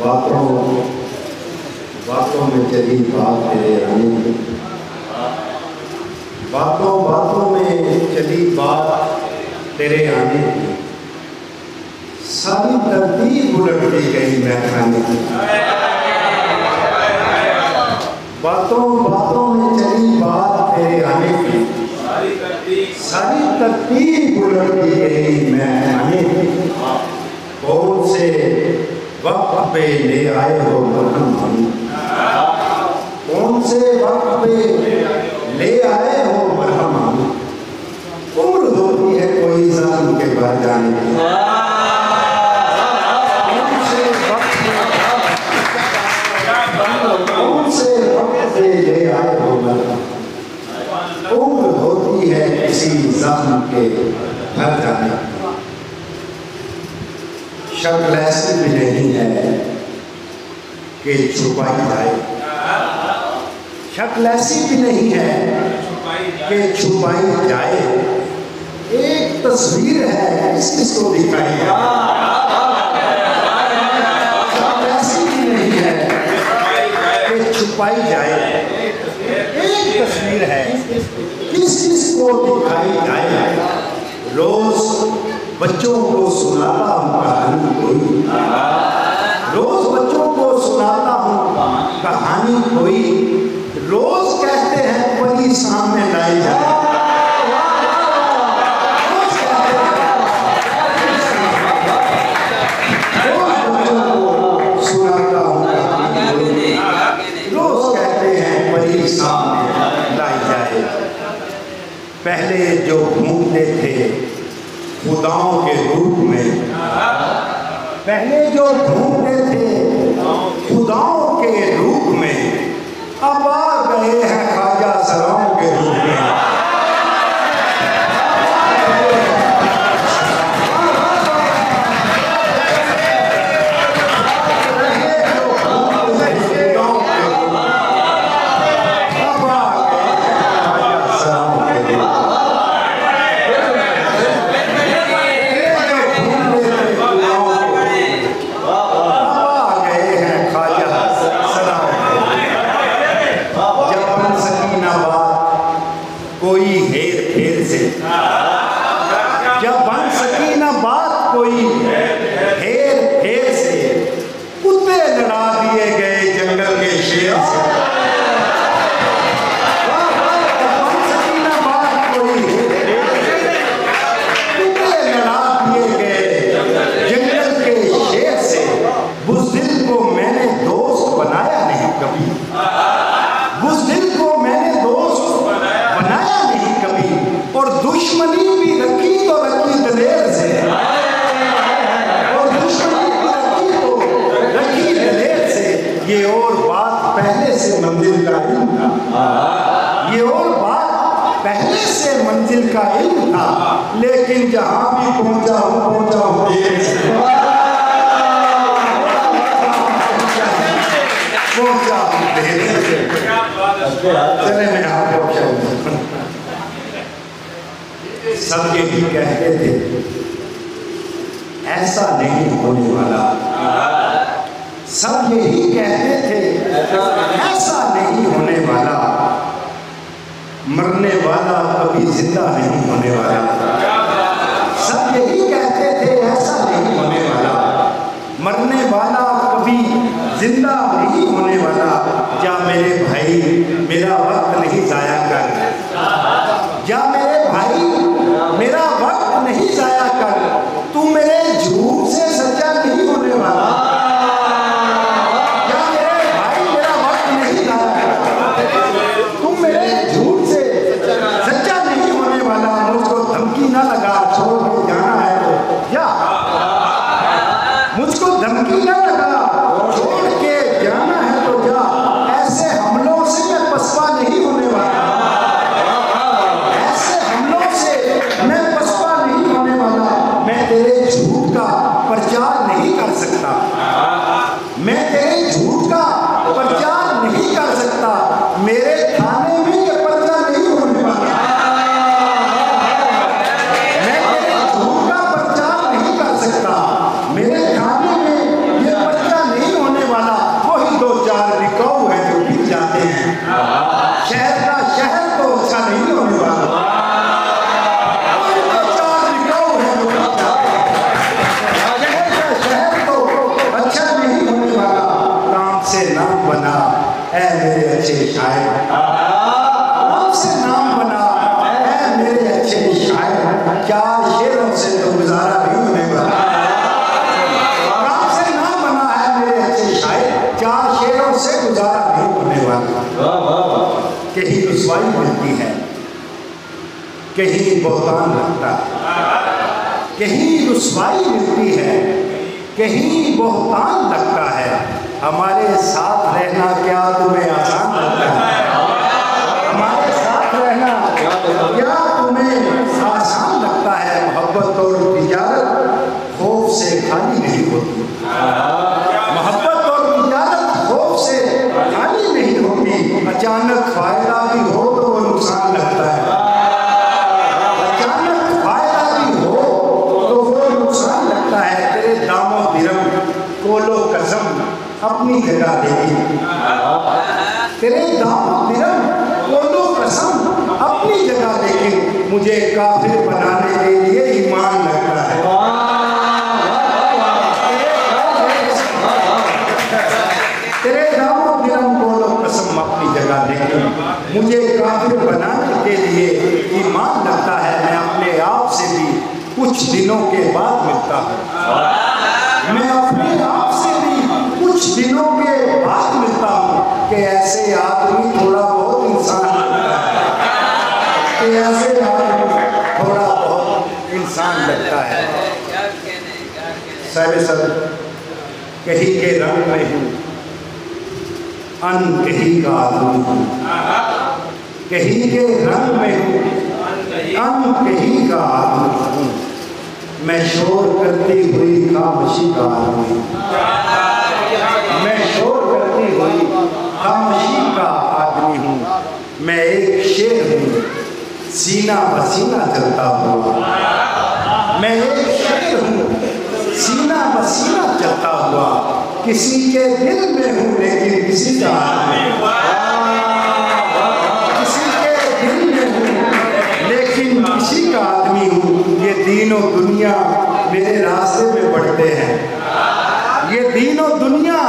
बातों बातों में चली बात तेरे आने की, बातों बातों में चली बात तेरे आने की, सारी तरतीब उलटती गई मैं खाने की। बातों बातों में चली बात तेरे आने की, सारी तरतीब उलटती गई मैं खाने की। कौन से वक्त पे ले आए हो मरहम, कौन से वक्त पे ले आए हो मरहम। उम्र होती है कोई इंसान के भर जाने की, कौन से वक्त पे ले आए हो मरहम। उम्र होती है किसी जख्म के भर जाने की। शक्ल ऐसी भी नहीं है कि छुपाई जाए, शक्ल ऐसी भी नहीं है कि छुपाई जाए। एक तस्वीर है किसको दिखाई जाए, शक्ल ऐसी भी नहीं है कि छुपाई जाए। एक तस्वीर है किसको दिखाई जाए। रोज बच्चों को सुनाता हूँ कहानी कोई, रोज बच्चों को सुनाता हूँ कहानी कोई। रोज कहते हैं परी सामने लाई जाए, रोज बच्चों को सुनाता हूँ कहानी कोई, रोज कहते हैं परी सामने लाई जाए। पहले जो घूमते थे खुदाओं के रूप में, पहले जो ढूंढते थे खुदाओं के रूप में, अब आ गए हैं ख्वाजा सराओं के रूप में। कोई हेर फेर से, जब बन सकी ना बात कोई हेर फेर से, कुत्ते लड़ा दिए गए जंगल के शेर से। बन सकी ना बात कोई कुत्ते लड़ा दिए गए जंगल के शेर से। बुज़दिल को मैंने दोस्त बनाया नहीं कभी, बुज़दिल को मैंने दोस्त बनाया नहीं कभी। और दुश्मनी भी रखी तो रखी दलेर से, और दुश्मनी भी रखी तो रखी दलेर से। ये और बात पहले से मंजिल का इल्म था, ये और बात पहले से मंजिल का इल्म था। लेकिन जहां भी पहुंचा हूं देर से, पहुंचा हूं देर से। चले मैं आपको सब यही कहते थे ऐसा नहीं होने वाला, सब यही कहते थे ऐसा नहीं होने वाला। मरने वाला कभी जिंदा नहीं होने वाला, सब यही कहते थे ऐसा नहीं होने वाला। मरने वाला कभी जिंदा नहीं होने वाला। जा मेरे भाई मेरा वक्त नहीं जाया कर, जा मेरे भाई मेरा वक्त नहीं जाया कर। तू मेरे झूठ से सच्चा नहीं होने वाला, जा मेरे भाई मेरा वक्त नहीं जाया कर। तू मेरे झूठ से सच्चा नहीं होने वाला। मुझको धमकी ना लगा, छोड़ के जाना है तो जा, मुझको धमकी ना लगा, छोड़ के जाना है तो जा। ऐसे हमलों से मैं पसपा नहीं होने वाला, ऐसे हमलों से मैं पसपा नहीं होने वाला। मैं तेरे झूठ का प्रचार नहीं कर सकता, मैं तेरे झूठ का प्रचार नहीं कर सकता। मेरे थाने में ये पर्चा नहीं होने वाला, मैं तेरे झूठ का प्रचार नहीं कर सकता। मेरे थाने में ये पर्चा नहीं होने शायर, आपसे नाम बना है मेरे अच्छे शायर, 4 शेरों से तो गुजारा भी होने वाला। आपसे नाम बना है मेरे अच्छे शायर, 4 शेरों से गुजारा भी होने वाला। कहीं रुसवाई मिलती है, कहीं बहुतान लगता है, कहीं रुसवाई मिलती है, कहीं बहुतान लगता है। हमारे साथ रहना क्या तुम्हें आसान लगता है? हमारे साथ रहना क्या तुम्हें आसान लगता है? मोहब्बत और तिजारत खौफ से खाली नहीं होती, मोहब्बत और तिजारत खौफ से खाली नहीं होती। अचानक फायदा भी हो तो वो नुकसान लगता है, अचानक फायदा भी हो तो वो नुकसान लगता है। तेरे दामो दिरम कोलो कसम अपनी जगह देगी, तेरे दामो दिरम कोलो कसम अपनी जगह देगी। मुझे काफिर बनाने के लिए ईमान लगता है, तेरे दामो दिरम कोलो कसम अपनी जगह देगी। मुझे काफिर बनाने के लिए ईमान लगता है। मैं अपने आप से भी कुछ दिनों के बाद मिलता हूँ, मैं अपने आप से भी कुछ दिनों के बाद मिलता हूँ कि ऐसे आदमी थोड़ा बहुत इंसान लगता है, कि ऐसे आदमी थोड़ा बहुत इंसान लगता है। साहिब सर कहीं के रंग में हूँ, अन कहीं का आदमी हूँ, कहीं के रंग में हूँ, अन कहीं का आदमी हूँ। मैं शोर करती हुई खामोशी का आदमी हूँ, मैं शोर करती हुई खामोशी का आदमी हूँ। मैं एक शेर हूँ सीना पसीना चलता हुआ, मैं एक शेर हूँ सीना पसीना चलता हुआ। किसी के दिल में हूँ लेकिन किसी का आदमी, किसी के दिल में हूँ लेकिन किसी का आदमी हूँ। ये दीनों दुनिया मेरे रास्ते में पड़ते हैं, ये दीनों दुनिया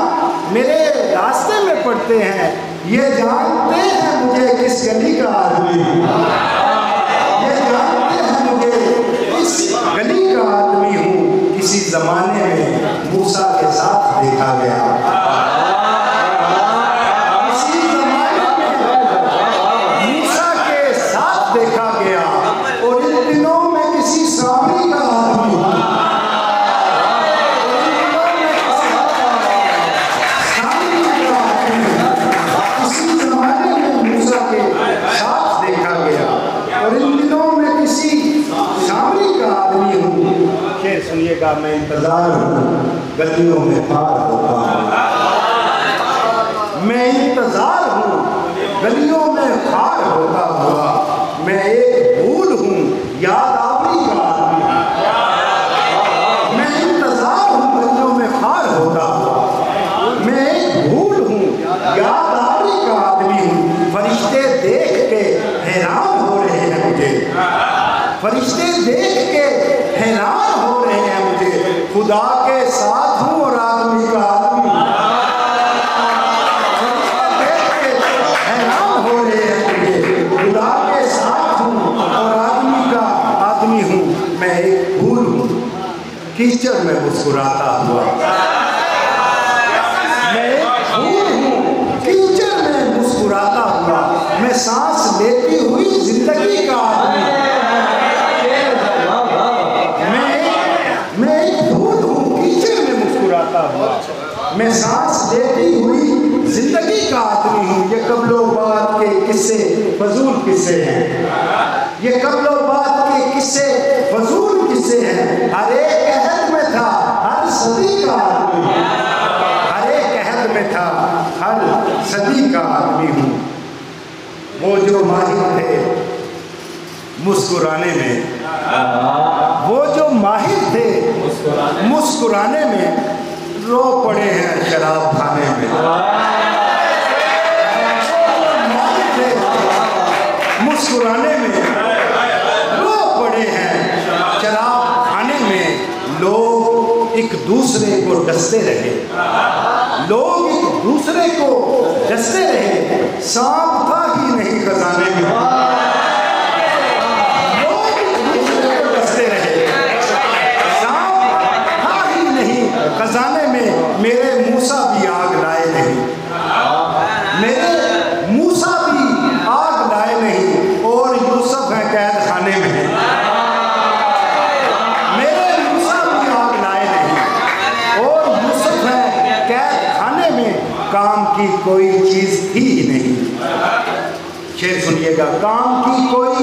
मेरे रास्ते में पड़ते हैं। ये जानते हैं मुझे किस गली का आदमी हूँ, ये जानते हैं मुझे किस गली का आदमी हूँ। किसी जमाने में मूसा के साथ देखा गया, किसी जमाने में मूसा के साथ देखा गया, और इन दिनों में किसी सामरी का आदमी हूँ, किसी जमाने में मूसा के साथ देखा गया, और इन दिनों में किसी सामरी का आदमी हूँ। शेर सुनिएगा। मैं इंतजार हूँ गलियों में पार होता हूँ, मैं इंतजार हूँ गलियों में पार होता हुआ। मैं एक भूल हूँ याद आवरी का आदमी, मैं इंतजार हूँ गलियों में पार होता हुआ। मैं एक भूल हूँ याद आवरी का आदमी हूँ। फरिश्ते देख के हैरान हो रहे हैं मुझे, फरिश्ते देख के हैरान हो रहे हैं मुझे। खुदा के साथ हूँ और आदमी का आदमी, फरिश्ते देख के हैरान हो रहे हैं मुझे। खुदा के साथ हूँ और आदमी का आदमी हूँ। मैं एक फूल हूँ कीचड़ में मुस्कुराता हुआ, मैं एक फूल हूँ कीचड़ में मुस्कुराता हुआ। मैं सांस लेती हुई जिंदगी का आदमी, मैं एक फूल हूँ कीचड़ में मुस्कुराता हुआ। मैं सांस लेती हुई जिंदगी का आदमी हूँ। ये कब्लोबाद के किस्से फजूल किस्से हैं, ये कब्लोबाद के किस्से फजूल किस्से हैं। हर एक अहद में था हर सदी का आदमी, हर एक अहद में था हर सदी का आदमी हूँ। वो जो माहिर थे मुस्कुराने में, वो जो माहिर थे मुस्कुराने में, रो पड़े हैं शराब खाने में। मुस्कुराने में रो पड़े हैं शराब खाने में। लोग एक दूसरे को डसते रहे, लोग एक दूसरे को डसते रहे, सांप था ही नहीं खजाने में। लोग एक दूसरे को डसते रहे, सांप था ही नहीं खजाने में। मेरे मूसा भी आग लाए नहीं, मेरे मूसा भी आग लाए नहीं, और यूसुफ है कैद खाने में। काम की कोई चीज थी ही नहीं। शेर सुनिएगा, काम की कोई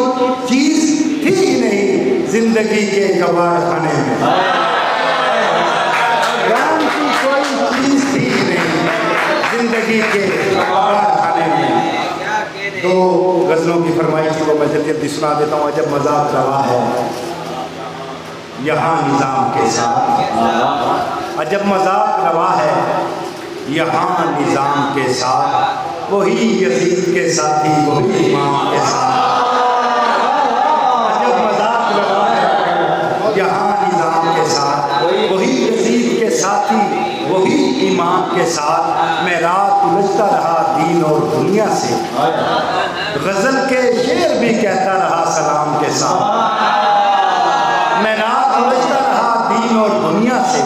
चीज थी ही नहीं जिंदगी के कबाड़ खाने में। काम की कोई चीज थी ही नहीं जिंदगी के कबाड़ खाने में। दो गजलों की फरमाइश को मैं जल्दी जल्दी सुना देता हूँ। जब मजाक रवा है यहाँ निजाम के साथ, अजब मजाक रवा है यहाँ निजाम के साथ, वही यजीद के साथी वही इमाम के साथ। अजब मजाक रवा है यहाँ निजाम के साथ, वही यजीद के साथी वही इमाम के साथ। मैं रात उलझता रहा दीन और दुनिया से, गजल के शेर भी कहता रहा सलाम के साथ। मैं रात उलझता रहा दीन और दुनिया से,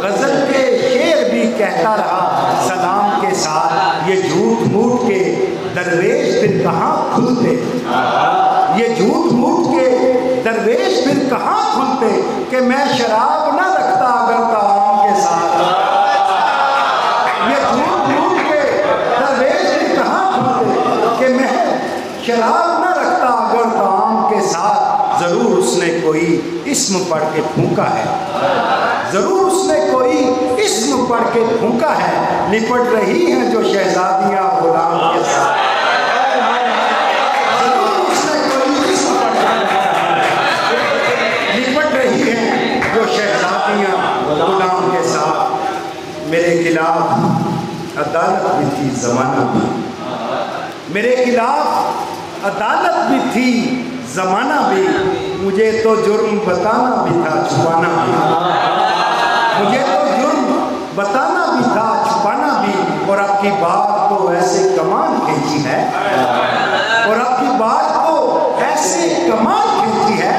गजल के शेर भी कहता रहा सलाम के साथ। ये झूठ मूठ के दरवेश फिर कहाँ खुलते, ये झूठ मूठ के दरवेश फिर कहाँ खुलते, कि मैं शराब ना रखता अगर ताम के साथ। ये झूठ मूठ के दरवेश फिर कहाँ खुलते, कि मैं शराब ना रखता अगर ताम के साथ। जरूर उसने कोई इस्म पढ़ के फूंका है, जरूर उसने कोई इस्म पढ़ के फूंका है। लिपट रही हैं जो शहजादियां गुलाम के साथ, जरूर उसने कोई इस्म पढ़ के लिपट रही हैं जो शहजादियां गुलाम के साथ। मेरे खिलाफ अदालत भी थी जमाना भी, मेरे खिलाफ अदालत भी थी जमाना भी। मुझे तो जुर्म बताना भी था छुपाना भी, मुझे तो जुर्म बताना भी था छुपाना भी। और आपकी बात तो ऐसे कमान खींची है, और आपकी बात तो ऐसे कमान खींची है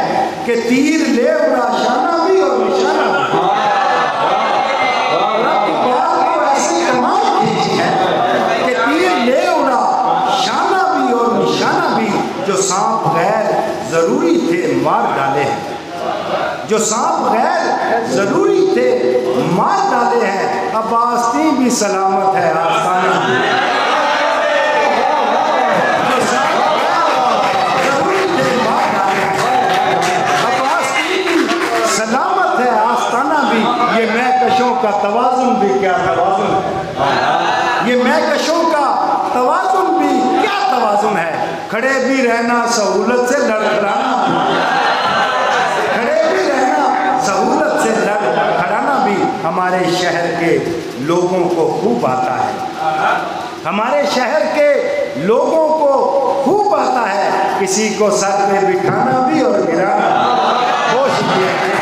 कि तीर ले उड़ा शाना भी और निशाना भी। और आपकी बात तो ऐसे कमान खींची है कि तीर ले उड़ा शाना भी और निशाना भी। जो सांप गैर जरूरी थे मार डाले हैं, जो सांप गैर जरूरी थे मार डाले हैं। अब आस्तीन भी सलामत है आस्ताना भी, जो सांप जरूरी थे मार डाले हैं। अब आस्तीन भी सलामत है आस्ताना भी। ये महकशों का तवाजुन भी क्या तवाजुन, ये महकशों का तवाजुन भी क्या तवाजुन है। खड़े भी रहना सहूलत से लड़खड़ाना, खड़े भी रहना सहूलत से लड़खड़ाना भी। हमारे शहर के लोगों को खूब आता है, हमारे शहर के लोगों को खूब आता है। किसी को सर पे बिठाना भी और गिराना। बहुत शुक्रिया।